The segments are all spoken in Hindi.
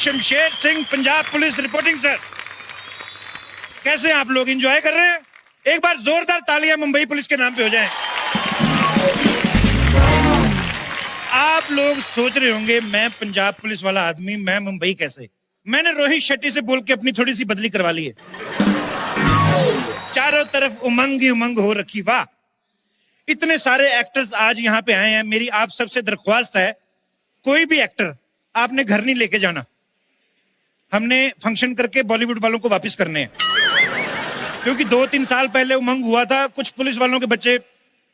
Shamsher Singh, Punjab police reporting sir. कैसे हैं आप लोग? एंजॉय कर रहे हैं? एक बार जोरदार तालियां मुंबई पुलिस के नाम पे हो जाएं। आप लोग सोच रहे होंगे मैं पंजाब पुलिस वाला आदमी, मैं मुंबई कैसे? मैंने रोहित शेट्टी से बोल के अपनी थोड़ी सी बदली करवा ली है। चारों तरफ उमंग ही उमंग हो रखी। वाह, इतने सारे एक्टर्स आज यहाँ पे आए हैं। मेरी आप सबसे दरख्वास्त है, कोई भी एक्टर आपने घर नहीं लेके जाना। हमने फंक्शन करके बॉलीवुड वालों को वापस करने हैं, क्योंकि 2-3 साल पहले उमंग हुआ था, कुछ पुलिस वालों के बच्चे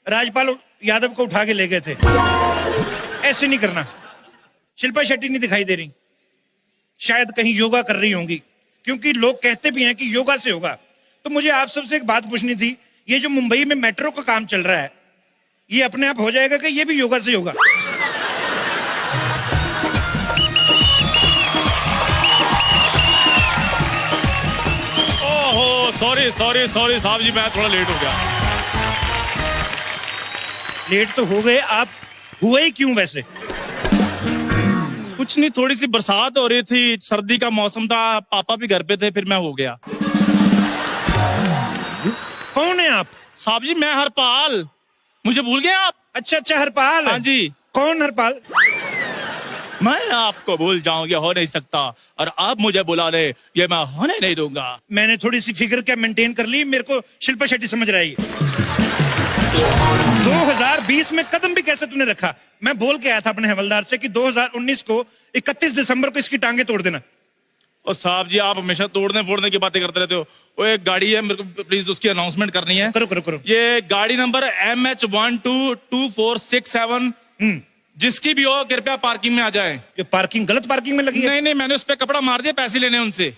राजपाल यादव को उठा के ले गए थे। ऐसे नहीं करना। शिल्पा शेट्टी नहीं दिखाई दे रही, शायद कहीं योगा कर रही होंगी, क्योंकि लोग कहते भी हैं कि योगा से होगा। तो मुझे आप सबसे एक बात पूछनी थी, ये जो मुंबई में मेट्रो का काम चल रहा है, ये अपने आप हो जाएगा कि ये भी योगा से होगा? ओहो, सॉरी सॉरी सॉरी साहब जी, मैं थोड़ा लेट हो गया। लेट तो हो गए, आप हुए ही क्यों वैसे? कुछ नहीं, थोड़ी सी बरसात हो रही थी, सर्दी का मौसम था, पापा भी घर पे थे, फिर मैं हो गया। कौन है आप? साहब जी मैं हरपाल, मुझे भूल गए आप? अच्छा अच्छा, हरपाल। हाँ जी। कौन हरपाल? मैं आपको भूल जाऊं, ये हो नहीं सकता, और आप मुझे बुला ले, ये मैं होने नहीं दूंगा। मैंने थोड़ी सी फिगर क्या मेंटेन कर ली, मेरे को शिल्पा शेट्टी समझ रहा है। 2020 में कदम भी कैसे तूने रखा? मैं बोल के आया था अपने हवलदार से कि 2019 को 31 दिसंबर को इसकी टांगे तोड़ देना। और साहब जी आप हमेशा तोड़ने फोड़ने की बातें करते रहते हो। वो एक गाड़ी है, मेरे को प्लीज उसकी अनाउंसमेंट करनी है। करो करो करो। ये गाड़ी नंबर MH122467, जिसकी भी हो कृपया पार्किंग में आ जाए। ये पार्किंग गलत पार्किंग में लगी है? नहीं नहीं, मैंने उस पर कपड़ा मार दिया, पैसे लेने उनसे।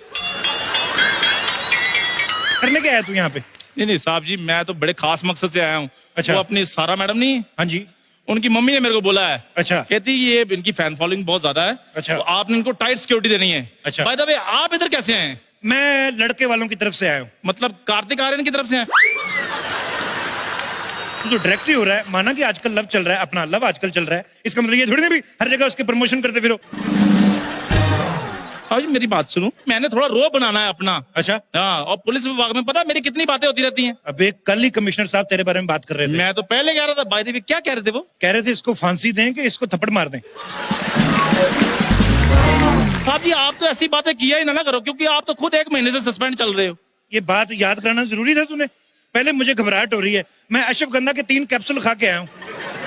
करने क्या आया तू यहाँ पे? नहीं नहीं साहब जी, मैं तो बड़े खास मकसद से आया हूँ। अच्छा। वो अपनी सारा मैडम नहीं, हाँ जी। उनकी मम्मी ने मेरे को बोला है। अच्छा। कहती ये इनकी फैन फॉलोइंग बहुत ज्यादा है। अच्छा। तो आपने इनको टाइट सिक्योरिटी देनी है। अच्छा। बाय द वे आप इधर कैसे हैं? मैं लड़के वालों की तरफ से आया हूँ। मतलब कार्तिक आर्यन की तरफ से हैं? तू तो डायरेक्ट ही हो रहा है। माना कि आजकल लव चल रहा है, अपना लव आजकल चल रहा है, इसका मतलब ये थोड़ी ना भी हर जगह उसके प्रमोशन करते फिरो। साहब जी मेरी बात सुनो, मैंने थोड़ा रो बनाना है अपना। अच्छा। हाँ, और पुलिस विभाग में पता मेरी कितनी बातें होती रहती हैं। अबे कल ही कमिश्नर साहब तेरे बारे में बात कर रहे थे। मैं तो पहले कह रहा था। बाय द वे क्या कह रहे थे वो? कह रहे थे इसको फांसी दें कि इसको थप्पड़ मार दें। साहब जी आप तो ऐसी बातें किया ही ना करो, क्योंकि आप तो खुद 1 महीने से सस्पेंड चल रहे हो। ये बात याद कराना जरूरी था तूने? पहले मुझे घबराहट हो रही है। मैं अश्वगंधा के 3 कैप्सूल खा के आया हूँ,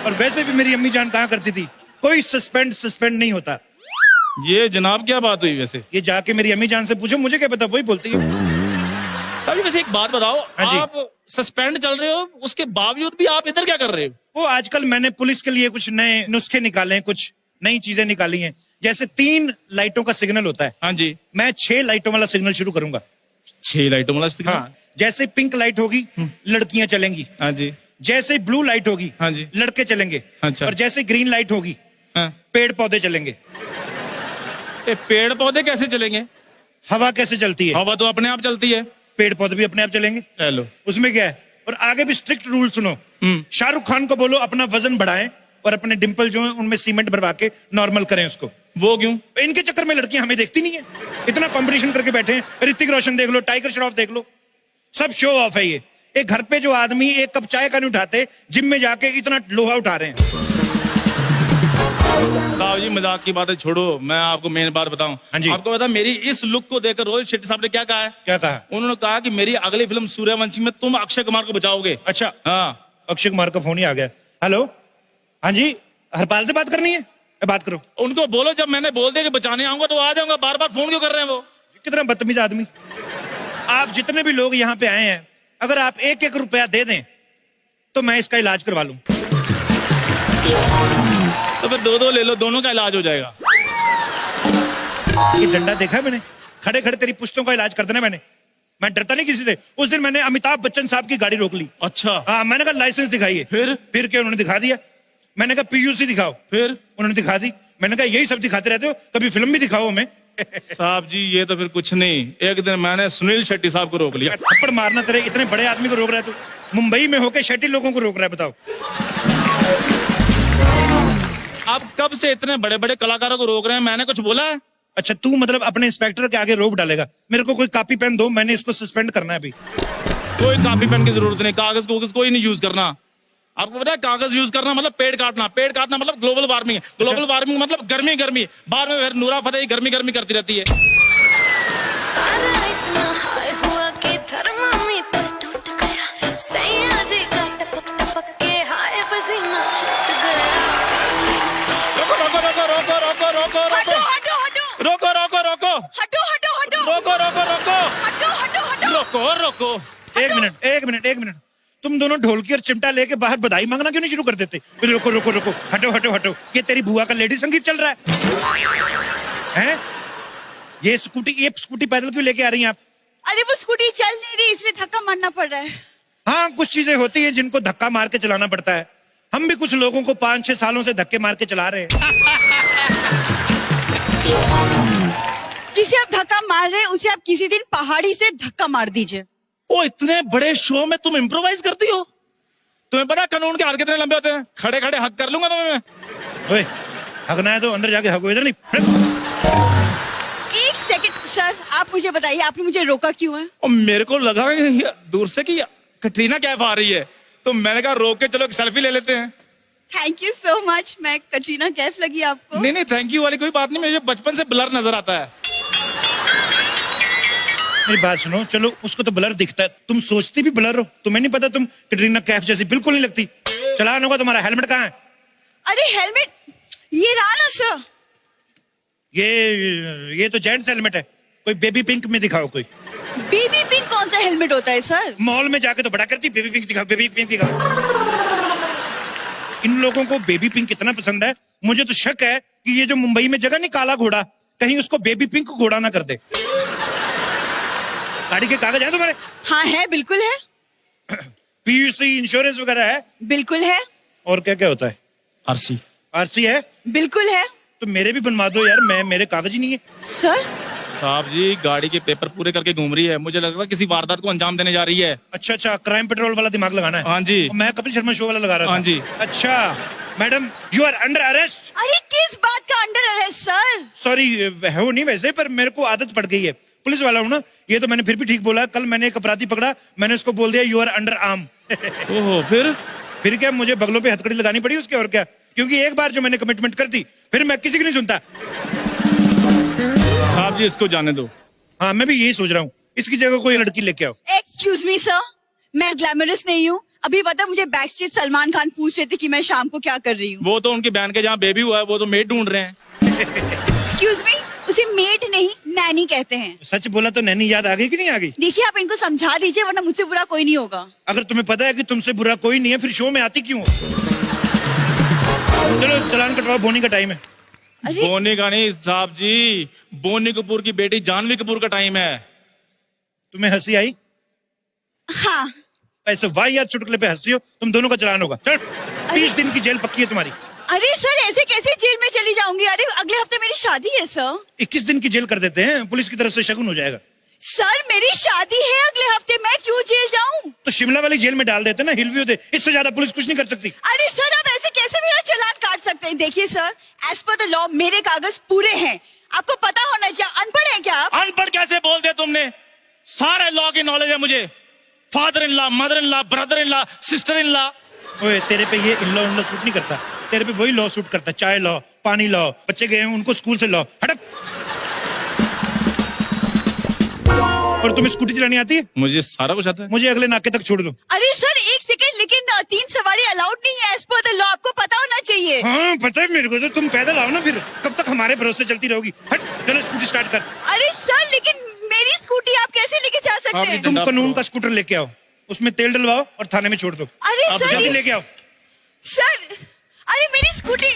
और वैसे भी मेरी अम्मी जान कहा करती थी कोई सस्पेंड नहीं होता। ये जनाब क्या बात हुई वैसे? ये जाके मेरी अम्मी जान से पूछो, मुझे क्या पता, वही बोलती है। साहब जी वैसे एक बात बताओ, हाँ जी। आप सस्पेंड चल रहे हो, उसके बावजूद भी आप इधर क्या कर रहे हो? वो आजकल मैंने पुलिस के लिए कुछ नए नुस्खे निकाले हैं, कुछ नई चीजें निकाली हैं। जैसे 3 लाइटों का सिग्नल होता है, हाँ जी। मैं 6 लाइटों वाला सिग्नल शुरू करूंगा। 6 लाइटों वाला सिग्नल? हाँ, जैसे पिंक लाइट होगी लड़कियां चलेंगी, हाँ जी। जैसे ब्लू लाइट होगी हाँ जी। लड़के चलेंगे, अच्छा। और जैसे ग्रीन लाइट होगी हाँ। पेड़ पौधे चलेंगे। ये पेड़ पौधे कैसे चलेंगे? हवा कैसे चलती है? हवा तो अपने आप चलती है। पेड़ पौधे भी अपने आप चलेंगे। चलो, उसमें क्या है? और आगे भी स्ट्रिक्ट रूल सुनो। शाहरुख खान को बोलो अपना वजन बढ़ाएं और अपने डिंपल जो है उनमें सीमेंट भरवा के नॉर्मल करें उसको। वो क्यों? इनके चक्कर में लड़कियां हमें देखती नहीं है। इतना कंपटीशन करके बैठे हैं। ऋतिक रोशन देख लो, टाइगर श्रॉफ देख लो, सब शो ऑफ है। ये एक घर पे जो आदमी 1 कप चाय का नहीं उठाते, जिम में जाके इतना लोहा उठा रहे हैं। साहब जी मजाक की बातें छोड़ो, मैं आपको मेन बात बताऊं। हाँ जी। आपको पता मेरी इस लुक को देखकर रोहित शेट्टी साहब ने क्या कहा है? क्या कहा? उन्होंने कहा कि मेरी अगली फिल्म सूर्यवंशी में तुम अक्षय कुमार को बचाओगे। अच्छा। हाँ। अक्षय कुमार का फोन ही आ गया। हेलो, हाँ जी, हरपाल से बात करनी है? बात करो। उनको बोलो जब मैंने बोल दिया कि बचाने आऊंगा तो आ जाऊंगा, बार बार फोन क्यों कर रहे हैं वो? कितना बदतमीज आदमी। आप जितने भी लोग यहाँ पे आए हैं, अगर आप 1-1 रुपया दे दें तो मैं इसका इलाज करवा लूं। तो फिर 2-2 ले लो, दोनों का इलाज हो जाएगा। ये डंडा देखा है मैंने? खड़े खड़े तेरी पुश्तों का इलाज कर देना मैंने। मैं डरता नहीं किसी से। उस दिन मैंने अमिताभ बच्चन साहब की गाड़ी रोक ली। अच्छा। हाँ, मैंने कहा लाइसेंस दिखाइए। फिर क्या? उन्होंने दिखा दिया। मैंने कहा पीयूसी दिखाओ। फिर उन्होंने दिखा दी। मैंने कहा यही सब दिखाते रहते हो, कभी फिल्म भी दिखाओ हमें। साहब जी ये तो फिर कुछ नहीं। एक दिन मैंने सुनील शेट्टी साहब को रोक लिया। थप्पड़ मारना तेरे, इतने बड़े आदमी को रोक रहा है तू? मुंबई में होके शेट्टी लोगों को रोक रहा है, बताओ। आप कब से इतने बड़े बड़े कलाकारों को रोक रहे हैं? मैंने कुछ बोला है? अच्छा तू मतलब अपने इंस्पेक्टर के आगे रोप डालेगा। मेरे को कोई कॉपी पेन दो, मैंने इसको सस्पेंड करना है अभी। कोई कॉपी पेन की जरूरत नहीं, कागज कोई नहीं यूज करना। आपको पता है कागज यूज करना मतलब पेड़ काटना मतलब ग्लोबल वार्मिंग है। ग्लोबल वार्मिंग मतलब गर्मी बाद में फिर नूरा फतेही गर्मी करती रहती है। इतना हाय हुआ कि थर्मामीटर टूट गया, सैया जी का टपक टपक के हाय पसीना छूट गया। रोको रोको रोको रोको रोको रोको हटो रोको हटो हटो रोको रोको रोको हटो हटो हटो रोको रोको रोको हटो हटो हटो रोको रोको। एक मिनट, तुम दोनों ढोलकी और चिमटा लेके बाहर बधाई मांगना क्यों नहीं शुरू कर देते? रोको रोको रोको, हटो हटो हटो, ये तेरी बुआ का लेडी संगीत चल रहा है हैं? ये स्कूटी पैदल क्यों लेके आ रही हैं आप? अरे वो स्कूटी चल नहीं रही, इसलिए धक्का मारना पड़ रहा है। हाँ, कुछ चीजें होती हैं जिनको धक्का मार के चलाना पड़ता है। हम भी कुछ लोगों को 5-6 सालों से धक्के मार के चला रहे हैं। जिसे आप धक्का मार रहे हैं उसे आप किसी दिन पहाड़ी से धक्का मार दीजिए। ओ इतने बड़े शो में तुम इम्प्रोवाइज करती हो? तुम्हें पता कानून के हाथ कितने लंबे होते हैं? खड़े खड़े हक कर लूंगा तुम्हें मैं। ओए, हगना है तो अंदर जाके हगो, इधर नहीं। एक सेकंड सर, आप मुझे बताइए आपने मुझे रोका क्यों है? और मेरे को लगा कि दूर से कि कटरीना कैफ आ रही है, तो मैंने कहा रोक के चलो एक सेल्फी ले लेते हैं। Thank you so much. मैं कटरीना कैफ लगी आपको? नहीं थैंक यू वाली कोई बात नहीं, मुझे बचपन से ब्लर नजर आता है। मेरी बात सुनो, चलो उसको तो ब्लर दिखता है, तुम सोचती भी ब्लर हो। तुम्हें नहीं पता तुम कैटरीना कैफ जैसी बिल्कुल नहीं लगती। चलान होगा तुम्हारा, हेलमेट कहाँ है? अरे हेलमेट ये रहा ना सर। ये तो जेंट्स हेलमेट है, कोई बेबी पिंक में दिखाओ कोई। बेबी पिंक कौन सा हेलमेट होता है सर? मॉल में जाके तो बड़ा करती, बेबी पिंक दिखाओ, बेबी पिंक दिखाओ। इन लोगों को बेबी पिंक इतना पसंद है, मुझे तो शक है कि ये जो मुंबई में जगह नहीं काला घोड़ा, कहीं उसको बेबी पिंक घोड़ा ना कर दे। गाड़ी के कागज हैं तुम्हारे? हाँ है, बिल्कुल है। पीयूसी इंश्योरेंस वगैरह है? बिल्कुल है। और क्या क्या होता है? आरसी आरसी है? बिल्कुल है। तो मेरे भी बनवा दो यार, मेरे कागज ही नहीं है। सर साहब जी गाड़ी के पेपर पूरे करके घूम रही है, मुझे लग रहा है किसी वारदात को अंजाम देने जा रही है। अच्छा, क्राइम पेट्रोल वाला दिमाग लगाना है। हाँ जी। मैं कपिल शर्मा शो वाला लगा रहा था। हाँ जी। अच्छा madam, you are under arrest. अरे किस बात का अंडर अरेस्ट सर? सॉरी, हो नहीं वैसे, पर मेरे को आदत पड़ गई है, पुलिस वाला हूँ ना, ये तो मैंने फिर भी ठीक बोला। कल मैंने एक अपराधी पकड़ा, मैंने उसको बोल दिया यू आर अंडर आर्म। ओहो, फिर क्या, मुझे बगलों पे हथकड़ी लगानी पड़ी उसके, और क्या, क्योंकि एक बार जो मैंने कमिटमेंट कर दी फिर मैं किसी की नहीं सुनता। साहब जी इसको जाने दो। हाँ, मैं भी यही सोच रहा हूँ, इसकी जगह कोई लड़की लेके आओ। एक्सक्यूज मी सर, मैं ग्लैमरस नहीं हूँ। अभी पता मुझे बैक स्टेज सलमान खान पूछ रहे थे कि मैं शाम को क्या कर रही हूँ। वो तो उनकी बहन के जहाँ बेबी हुआ है, वो तो मेड ढूंढ रहे हैं। एक्सक्यूज मी, उसे मेड नहीं नैनी कहते हैं। सच बोला तो नैनी याद आ गई कि नहीं आ गई? देखिए आप इनको समझा दीजिए, वरना मुझसे बुरा कोई नहीं होगा। अगर तुम्हें पता है कि तुमसे बुरा कोई नहीं है, फिर शो में आती क्यों हो? चलो चलान कटवाओ, बोनी का टाइम है। अरे बोनी का नहीं साहब जी, बोनी कपूर की बेटी जानवी कपूर का टाइम है। तुम्हें हंसी आई? हाँ। ऐसे वाहियात चुटकुले पे हंसती हो, तुम दोनों का चलान होगा। चल, 30 दिन की जेल पक्की है तुम्हारी। अरे सर ऐसे कैसे जेल में चली जाऊंगी? अरे अगले हफ्ते मेरी शादी है सर। 21 दिन की जेल कर देते हैं, पुलिस की तरफ से शगुन हो जाएगा। सर मेरी शादी है अगले हफ्ते, मैं क्यों जेल जाऊं? तो शिमला वाली जेल में डाल देते ना, हिलव्यू दे, इससे ज्यादा पुलिस कुछ नहीं कर सकती। अरे सर आप ऐसे कैसे मेरा चालान काट सकते हैं? देखिए sir, as per the law मेरे कागज पूरे हैं, आपको पता होना चाहिए। अनपढ़ है क्या आप? अनपढ़ कैसे बोल दिया तुमने? सारे लॉ की नॉलेज है मुझे। Father in law, mother in law, brother in law, sister in law. ओए, तेरे पे ये इन लॉ सूट नहीं करता, तेरे पे वही लॉ सूट करता, चाय लॉ, पानी लॉ, बच्चे गए हैं उनको स्कूल से लॉ। हटक। और तुम्हें स्कूटी चलानी आती है? मुझे सारा कुछ आता है। मुझे अगले नाके तक छोड़ दो। अरे सर एक सेकंड, लेकिन 3 सवारी अलाउड नहीं है एज पर द लॉ, आपको पता होना चाहिए। हाँ पता है मेरे को, तो तुम पैदल आओ ना, फिर कब तक हमारे भरोसे चलती रहोगी? हट, चलो स्कूटी स्टार्ट कर। अरे सर लेकिन मेरी स्कूटी आप कैसे लेके जा सकते हैं? तुम कानून का स्कूटर लेके आओ, उसमें तेल डलवाओ और थाने में छोड़ दो। अरे अब सर जल्दी लेके आओ। सर, अरे मेरी स्कूटी